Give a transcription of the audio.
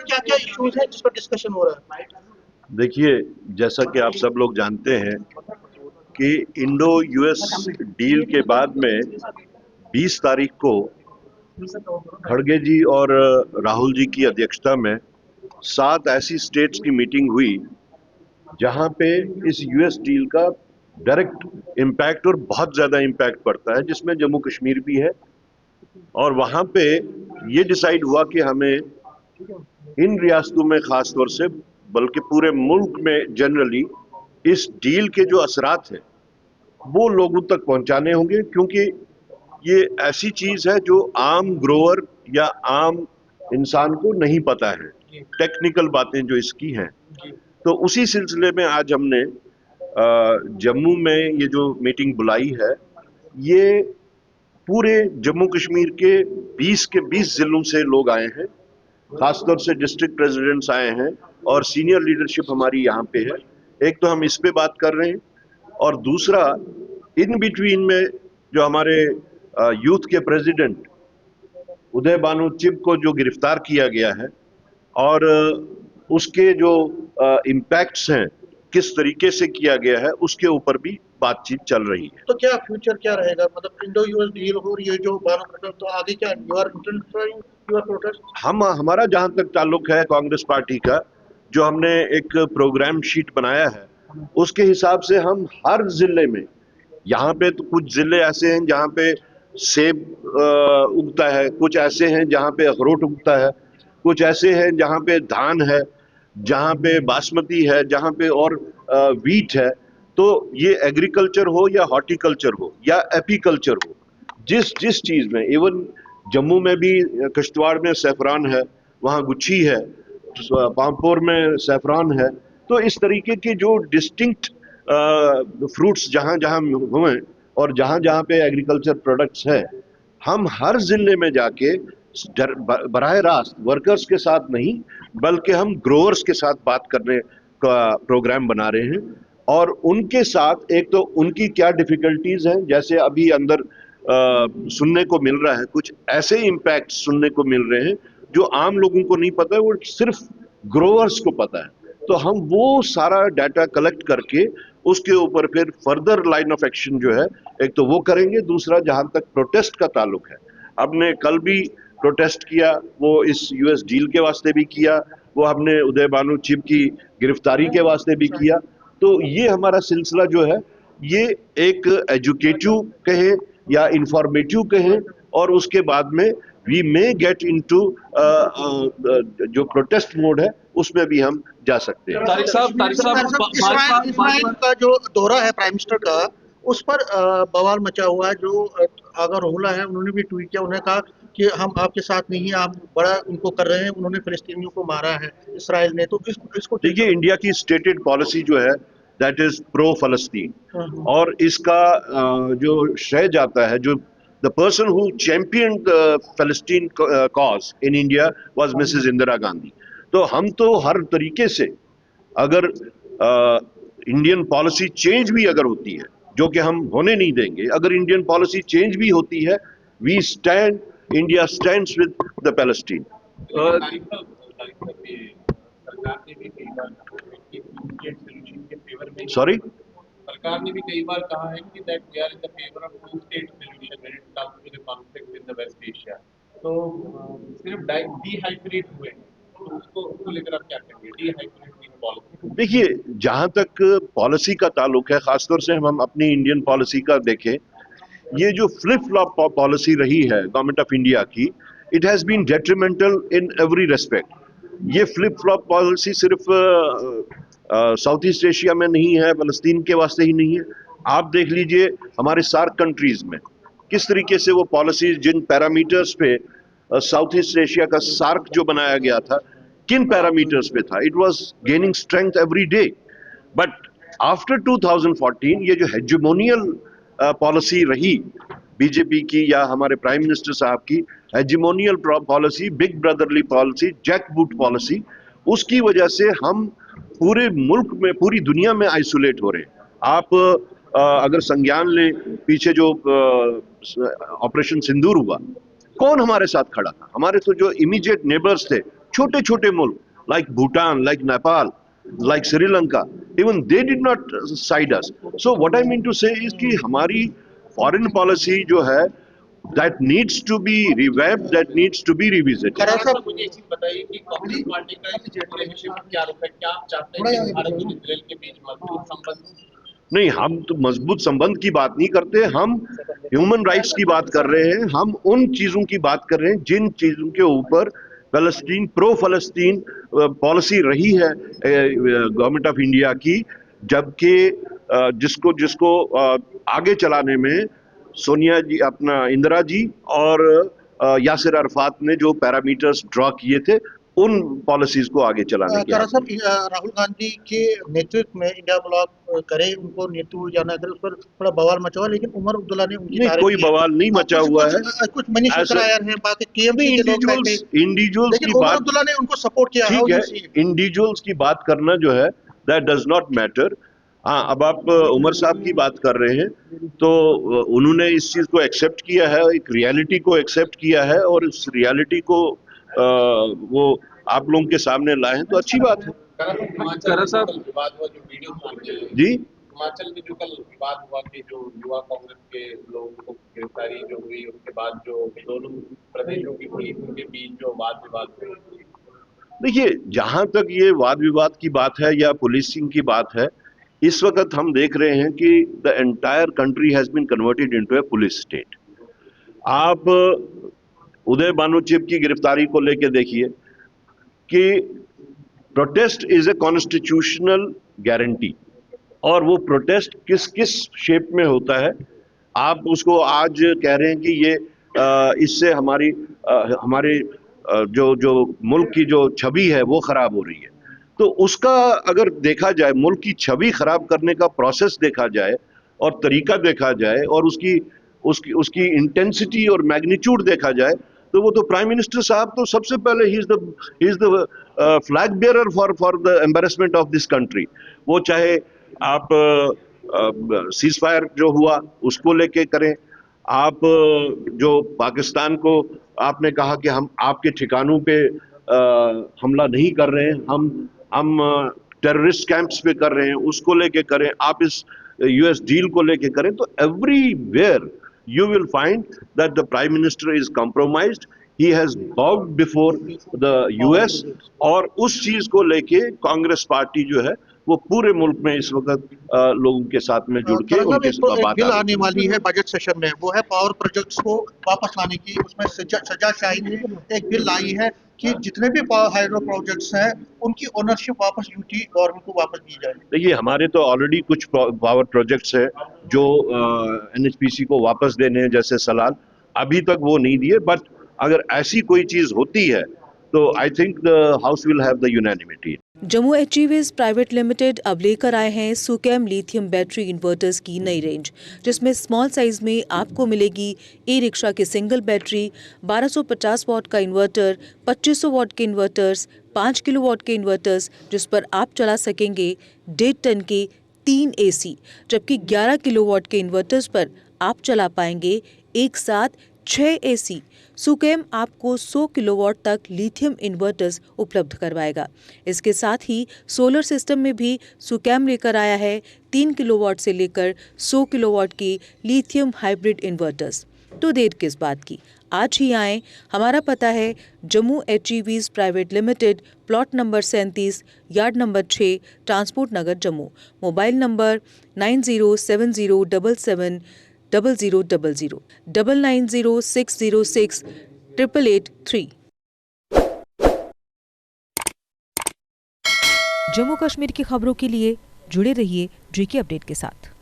क्या क्या इश्यूज हैं जिस पर डिस्कशन हो रहा है? देखिए, जैसा कि आप सब लोग जानते हैं कि इंडो यूएस डील के बाद में 20 तारीख को खड़गे जी और राहुल जी की अध्यक्षता में 7 ऐसी स्टेट्स की मीटिंग हुई जहां पे इस यूएस डील का डायरेक्ट इम्पैक्ट और बहुत ज्यादा इम्पैक्ट पड़ता है, जिसमें जम्मू कश्मीर भी है। और वहां पे ये डिसाइड हुआ कि हमें इन रियासतों में खास तौर से, बल्कि पूरे मुल्क में जनरली, इस डील के जो असरात हैं वो लोगों तक पहुंचाने होंगे, क्योंकि ये ऐसी चीज है जो आम ग्रोअर या आम इंसान को नहीं पता है, टेक्निकल बातें जो इसकी हैं। तो उसी सिलसिले में आज हमने जम्मू में ये जो मीटिंग बुलाई है, ये पूरे जम्मू कश्मीर के 20 जिलों से लोग आए हैं, खासतौर से डिस्ट्रिक्ट प्रेसिडेंट्स आए हैं और सीनियर लीडरशिप हमारी यहाँ पे है। एक तो हम इस पे बात कर रहे हैं, और दूसरा इन बिटवीन में जो हमारे यूथ के प्रेसिडेंट उदय भानु चिब को जो गिरफ्तार किया गया है और उसके जो इम्पैक्ट्स हैं, किस तरीके से किया गया है, उसके ऊपर भी बातचीत चल रही है। तो क्या फ्यूचर क्या रहेगा, मतलब इंडो यूएस डील हो, ये जो बानो प्रोटेस्ट, तो आगे क्या you are intensifying your protest? हमारा जहां तक ताल्लुक है कांग्रेस पार्टी का, जो हमने एक प्रोग्राम शीट बनाया है, उसके हिसाब से हम हर जिले में, यहाँ पे तो कुछ जिले ऐसे हैं जहाँ पे सेब उगता है, कुछ ऐसे हैं जहाँ पे अखरोट उगता है, कुछ ऐसे हैं जहाँ पे धान है, जहाँ पे बासमती है, जहाँ पे और वीट है। तो ये एग्रीकल्चर हो या हॉर्टिकल्चर हो या एपीकल्चर हो, जिस जिस चीज में, इवन जम्मू में भी किश्तवाड़ में सैफरान है, वहाँ गुच्छी है, पामपुर में सैफरान है। तो इस तरीके के जो डिस्टिंक्ट फ्रूट्स जहाँ जहाँ हुए और जहाँ जहाँ पे एग्रीकल्चर प्रोडक्ट्स है, हम हर जिले में जाके बराह रास्त वर्कर्स के साथ नहीं, बल्कि हम ग्रोअर्स के साथ बात करने का प्रोग्राम बना रहे हैं। और उनके साथ एक तो उनकी क्या डिफिकल्टीज हैं, जैसे अभी अंदर सुनने को मिल रहा है, कुछ ऐसे इम्पैक्ट सुनने को मिल रहे हैं जो आम लोगों को नहीं पता है, वो सिर्फ ग्रोअर्स को पता है। तो हम वो सारा डाटा कलेक्ट करके उसके ऊपर फिर फर्दर लाइन ऑफ एक्शन जो है, एक तो वो करेंगे, दूसरा जहां तक प्रोटेस्ट का ताल्लुक है, हमने कल भी प्रोटेस्ट किया, वो इस यूएस डील के वास्ते भी किया, वो हमने उदय भानु चिब की गिरफ्तारी के वास्ते भी किया। तो ये हमारा सिलसिला जो है, ये एक एजुकेटिव कहें या इंफॉर्मेटिव कहें, और उसके बाद में वी मे गेट इनटू जो प्रोटेस्ट मोड है, उसमें भी हम जा सकते हैं। तारिक साहब, इस्राइल का जो दौरा है प्राइम मिनिस्टर का, उस पर बवाल मचा हुआ है। जो आगा रोहला है, उन्होंने भी ट्वीट किया, उन्होंने कहा कि हम आपके साथ नहीं है, आप बड़ा उनको कर रहे हैं, उन्होंने फिलिस्तीनियों को मारा है इसराइल ने। तो इसको देखिए, इंडिया की स्टेटेड पॉलिसी जो है दैट इज प्रो फलस्तीन, और इसका जो श्रेय जाता है, जो the person who champion the Palestine cause in India was Mrs Indira Gandhi. तो हम तो हर तरीके से, अगर इंडियन पॉलिसी चेंज भी अगर होती है, जो कि हम होने नहीं देंगे, अगर इंडियन पॉलिसी चेंज भी होती है, we stand, India stands with the Palestine. Sorry, सरकार ने भी कई बार कहा है कि that we are in the favour of two state solution when it comes to the conflict in the West Asia. तो सिर्फ डीहाइब्रिड हुए, तो उसको लेकर आप क्या कहेंगे, डीहाइब्रिड की पॉलिसी? देखिए, जहां तक पॉलिसी का ताल्लुक है, खासतौर से हम अपनी इंडियन पॉलिसी का देखें, ये जो फ्लिप फ्लॉप पॉलिसी रही है गवर्नमेंट ऑफ इंडिया की, it has been detrimental in every respect. ये फ्लिप फ्लॉप पॉलिसी सिर्फ साउथ ईस्ट एशिया में नहीं है, फलस्तीन के वास्ते ही नहीं है। आप देख लीजिए हमारे सार्क कंट्रीज में किस तरीके से वो पॉलिसी, जिन पैरामीटर्स पे साउथ ईस्ट एशिया का सार्क जो बनाया गया था, किन पैरामीटर्स पे था, it was gaining strength every day. But after 2014 ये जो हेजेमोनियल पॉलिसी रही बीजेपी की या हमारे प्राइम मिनिस्टर साहब की, hegemonial policy, big brotherly policy, jackboot policy, उसकी वजह से हम पूरे मुल्क में, पूरी दुनिया में आइसोलेट हो रहे हैं। आप अगर संज्ञान लें, पीछे जो ऑपरेशन सिंदूर हुआ, कौन हमारे साथ खड़ा था? हमारे तो जो इमीडिएट नेबर्स थे, छोटे छोटे मुल्क like Bhutan, like Nepal, like Sri Lanka, even they did not side us. So what I mean to say is कि हमारी foreign policy जो है that needs to be revamped, that needs to be revisited. Sir मुझे एक चीज बताइए कि Congress party का इस पूरे विषय पर क्या रुख है? क्या आप चाहते हैं कि भारत और इजराइल के बीच मजबूत संबंध? नहीं, हम तो मजबूत संबंध की बात नहीं करते, हम ह्यूमन राइट्स की बात कर रहे हैं, हम उन चीजों की बात कर रहे हैं जिन चीजों के ऊपर फलस्तीन प्रो फलस्तीन पॉलिसी रही है गवर्नमेंट ऑफ इंडिया की, जबकि जिसको आगे चलाने में सोनिया जी, अपना इंदिरा जी और यासिर अरफात ने जो पैरामीटर्स ड्रॉ किए थे उन पॉलिसीज को आगे चलाने की। राहुल गांधी के नेतृत्व में इंडिया ब्लॉक करे, उनको नेतृत्व जाना करे, उस पर थोड़ा बवाल मचा हुआ, लेकिन उमर अब्दुल्ला ने उनकी नहीं, कोई बवाल नहीं मचा हुआ है। कुछ मनीष शुक्रायर हैं, बाकी इंडिविजुअल्स की बात, अब्दुल्ला ने उनको सपोर्ट किया। ठीक है, इंडिविजुअल्स की बात करना जो है दैट डज नॉट मैटर। हाँ, अब आप उमर साहब की बात कर रहे हैं तो उन्होंने इस चीज को एक्सेप्ट किया है, एक रियलिटी को एक्सेप्ट किया है और इस रियलिटी को वो आप लोगों के सामने लाए हैं तो अच्छी बात है। विवाद हुआ जो वीडियो जी, हिमाचल में जो कल विवाद हुआ कि जो युवा कांग्रेस के लोगों को गिरफ्तारी जो हुई, उसके बाद जो दोनों प्रदेशों की पुलिस के बीच जो वाद विवाद हुए। देखिए, जहां तक ये वाद विवाद की बात है या पुलिसिंग की बात है, इस वक्त हम देख रहे हैं कि the entire country has been converted into A police state. आप उदय भानुचिप की गिरफ्तारी को लेकर देखिए कि protest is a constitutional guarantee, और वो प्रोटेस्ट किस किस शेप में होता है। आप उसको आज कह रहे हैं कि ये इससे हमारे जो मुल्क की जो छवि है वो खराब हो रही है, तो उसका अगर देखा जाए, मुल्क की छवि खराब करने का प्रोसेस देखा जाए और तरीका देखा जाए और उसकी इंटेंसिटी और मैग्नीट्यूड देखा जाए, तो वो तो प्राइम मिनिस्टर साहब तो सबसे पहले he is the flag bearer for the embarrassment of this country. वो चाहे आप सीज फायर जो हुआ उसको लेके करें, आप जो पाकिस्तान को आपने कहा कि हम आपके ठिकानों पे हमला नहीं कर रहे हैं, हम टेररिस्ट कैंप्स पे कर रहे हैं, उसको लेके करें, आप इस यूएस डील को लेके करें, तो everywhere you will find that the prime minister is compromised, he has bowed before the US, और उस चीज को लेके कांग्रेस पार्टी जो है वो पूरे मुल्क में इस वक्त लोगों के साथ में जुड़ के उनके साथ बिल आने वाली है बजट सेशन में, वो है पावर प्रोजेक्ट्स को वापस लाने की। उसमें सजाशाही ने एक बिल लाई है कि जितने भी हाइड्रो प्रोजेक्ट्स हैं उनकी ओनरशिप वापस यूटी गवर्नमेंट को वापस दी जाए। देखिए, हमारे तो ऑलरेडी कुछ पावर प्रोजेक्ट्स हैं जो एनएचपीसी को वापस देने हैं, जैसे सलाल, अभी तक वो नहीं दिए, बट अगर ऐसी कोई चीज होती है तो I think the house will have the unanimity. Jammu HEVs private limited अब लेकर आए हैं सुकेम लिथियम बैटरी इन्वर्टर्स की नई रेंज, जिसमें स्मॉल साइज में आपको मिलेगी ई रिक्शा की सिंगल बैटरी, 1250 वॉट का इन्वर्टर, 2500 वॉट के इन्वर्टर्स, 5 किलोवाट के इन्वर्टर्स, जिस पर आप चला सकेंगे 1.5 टन के 3 एसी, जबकि 11 किलोवाट के इन्वर्टर्स पर आप चला पाएंगे एक साथ 6 एसी। सुकेम आपको 100 किलोवाट तक लिथियम इन्वर्टर्स उपलब्ध करवाएगा। इसके साथ ही सोलर सिस्टम में भी सुकेम लेकर आया है 3 किलोवाट से लेकर 100 किलोवाट की लिथियम हाइब्रिड इन्वर्टर्स। तो देर किस बात की, आज ही आएँ। हमारा पता है Jammu HEVs private limited, plot number 37, yard number 6, transport Nagar Jammu. Mobile number 9070770000, 9906068883। Jammu Kashmir की खबरों के लिए जुड़े रहिए GK अपडेट के साथ।